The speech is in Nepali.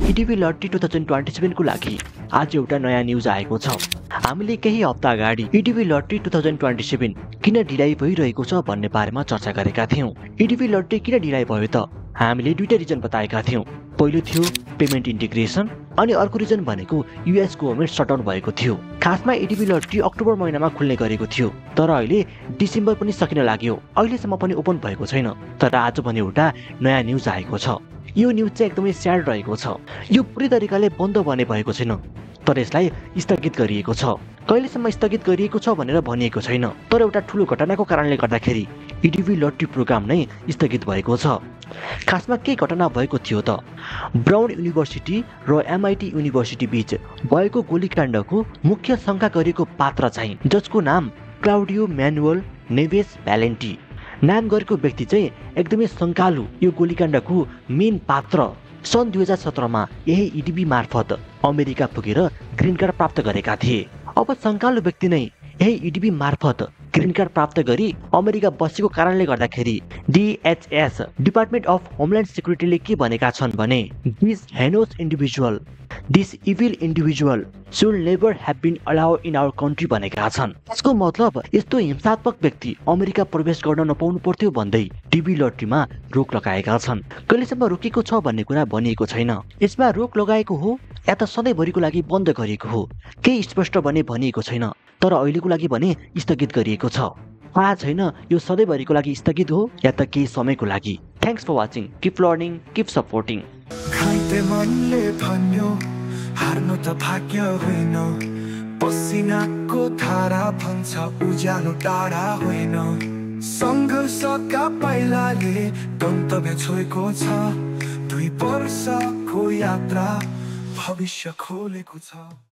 इटिभी लटरी 2027 को लागि आज एउटा नयाँ न्युज आएको छ। हामीले केही हप्ता अगाडि इटिभी लटरी 2027 किन ढिलाइ भइरहेको छ भन्ने बारेमा चर्चा गरेका थियौं। इटिभी लटरी किन ढिलाइ भयो त? हामीले दुईटा रिजन बताएका थियौं। पहिलो थियो पेमेन्ट इन्टिग्रेसन अनि अर्को रिजन भनेको युएस गभर्नमेन्ट शटडाउन भएको थियो। खासमा इटिभी लटरी अक्टोबर महिनामा खुल्ने गरेको थियो, तर अहिले डिसेम्बर पनि सकिन लाग्यो। अहिलेसम्म पनि ओपन भएको छैन। तर आज भने एउटा नयाँ न्युज आएको छ। यो न्युज चाहिँ एकदमै स्याड रहेको छ। यो पूरै तरिकाले बन्द भने भएको छैन, तर यसलाई स्थगित गरिएको छ। कहिलेसम्म स्थगित गरिएको छ भनेर भनिएको छैन, तर एउटा ठूलो घटनाको कारणले गर्दाखेरि इटिभी लटरी प्रोग्राम नै स्थगित भएको छ। खासमा के घटना भएको थियो त? ब्राउन युनिभर्सिटी र एमआईटी युनिभर्सिटी बीच भएको गोलीकाण्डको मुख्य शंका गरिएको पात्र चाहिँ जसको नाम क्लाउडियो म्यानुअल नेभेस भ्यालेन्टी नाम गरेको व्यक्ति चाहिँ एकदमै शंकालु यो गोलीकाण्डको मेन पात्र सन् 2017 मा यही इटिभी मार्फत अमेरिका पुगेर ग्रीन कार्ड प्राप्त गरेका थिए। अब शंकालु व्यक्ति नै यही इटिभी मार्फत ग्रीन कार्ड प्राप्त गरी अमेरिका बसेको कारणले गर्दाखेरि DHS डिपार्टमेन्ट अफ होमल्यान्ड सिक्युरिटीले के भनेका छन् भने this evil individual should never have been allowed in our country भनेका छन्। यसको मतलब यस्तो हिंसात्मक व्यक्ति अमेरिका प्रवेश गर्न नपाउनु पर्थ्यो भन्दै टिभी लटरीमा रोक लगाएका छन्। कहिलेसम्म रोकेको छ भन्ने कुरा भनिएको छैन। यसमा रोक लगाएको हो या त सधैँभरिको लागि बन्द गरिएको हो केही स्पष्ट भने भनिएको छैन, तर अहिलेको लागि भने स्थगित गरिएको छ। थाहा छैन यो सधैँभरिको लागि स्थगित हो या त केही समयको लागि। Thanks for watching. Keep learning, keep supporting. खाइते मनले भन्यो हार्नु त भाग्य होइन, पसिनाको धारा भन्छ उज्यालो टाढा होइन। सङ्घर्षका पाइलाले गन्तव्य छोएको छ, 2 वर्षको यात्रा भविष्य खोलेको छ।